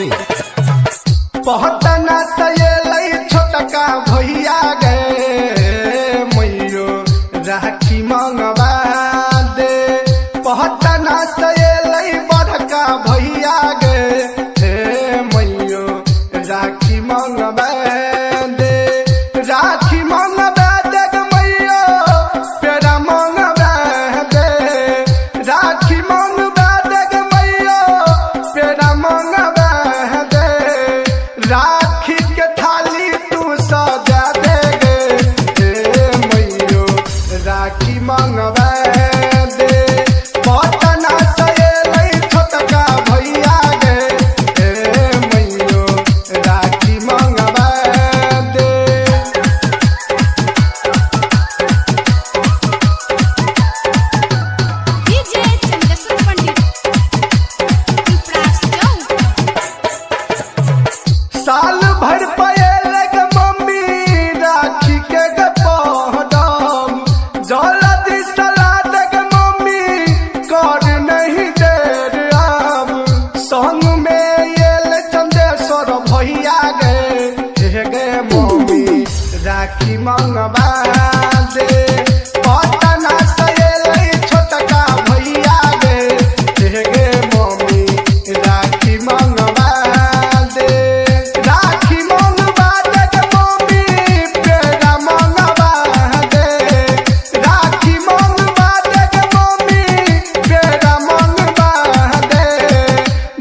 से। पहटना सयलै छोटका भैया गे मैयो राखी मंगवा दे। पहटना सयलै बड़का भैया गे मैयो राखी मंगवा दे। राखी मंगवा दे मैयो पेड़ा मंगवा दे। राखी मंगवा दे मैयो पेड़ा मंगवा दे। राखी के थाली तू सजा दे गे मैयो राखी मंगवा दे। पटना सयलै छोटका भैया गे मैयो राखी मंगवा दे। डीजे चंद्रशेखर पंडित साल भर पयले गे मम्मी राखी के गे पहरम। जल्दी सलाद गे मम्मी कर नहीं देर अब। संग में येल चंदेश्वर भैया गे मम्मी राखी मंगवा दे। पटना सयलै छोटका भैया गे मम्मी राखी मंगवा दे। राखी मंगवा दे गे मम्मी पेड़ा मंगवा दे। राखी मंगवा दे गे मम्मी पेड़ा मंगवा दे।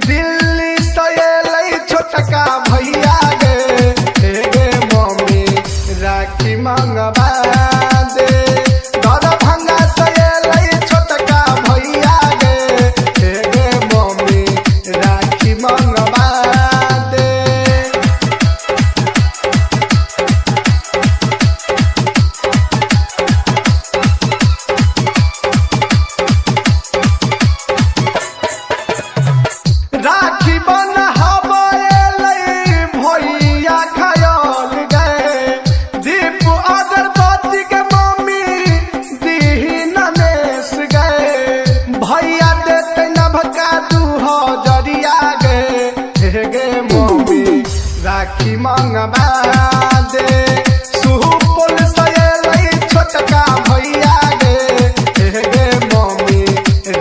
दिल्ली सयलै छोटका भैया गे मम्मी राखी मंगवा दे। दरभंगा सयलै छोटका भैया गे मम्मी राखी मंगवा दे। राखी बन्हाबै भैया खयल गे। दीप अगरबत्ती के मम्मी दीही नमेश गे। भैया देते नभका 2000 गे मम्मी राखी मंगवा दे। सुपौल सयलै छोटका भैया गे मम्मी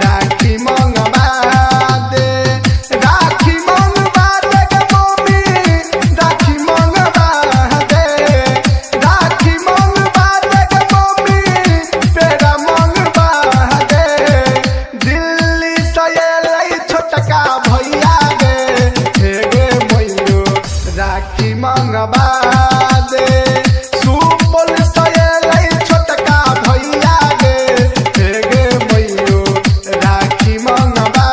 राखी मंगवा दे। राखी मंगवा दे गे मम्मी राखी मंगवा दे। राखी मंगवा दे गे मम्मी पेड़ा मंगवा दे। दिल्ली सयलै छोटका भैया गे मैयो राखी मंगवा दे। सुपौल सयलै छोटका भैया गे मैयो राखी मंगवा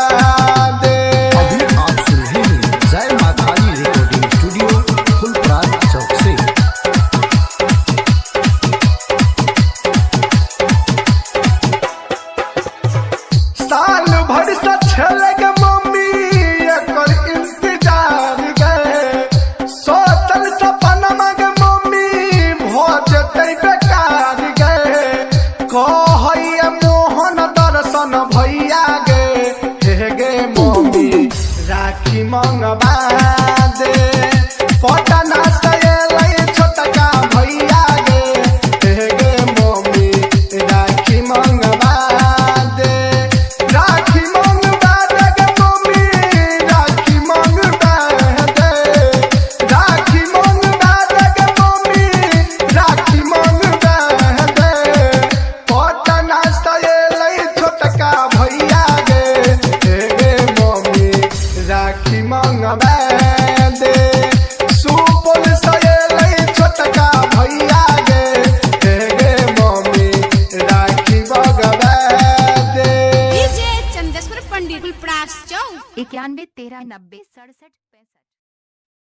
दे। अभी आप सुन रहे हैं जय माता दी रिकॉर्डिंग स्टूडियो फुलपरास चौक से। साल भर से छेले गे मम्मी एकर इंतजार गे। सोचल सपनमा गे मम्मी भ जेतै बेकार गे। कहैया मोहन दर्शन भैया गे मम्मी राखी मंगवा दे। पटना सयलै छोटका भैया गे मम्मी राखी मंगवा दे। राखी मंगवा दे गे मम्मी राखी मंगवा दे। राखी मंगवा दे गे मम्मी राखी मंगवा दे। पटना सयलै छोटका भैया गे मम्मी राखी मंगवा दे। सुपौल सयलै छोटका भैया गे मम्मी राखी मंगवा दे। डीजे चंद्रशेखर पंडित चौक 91 13 90 67 65।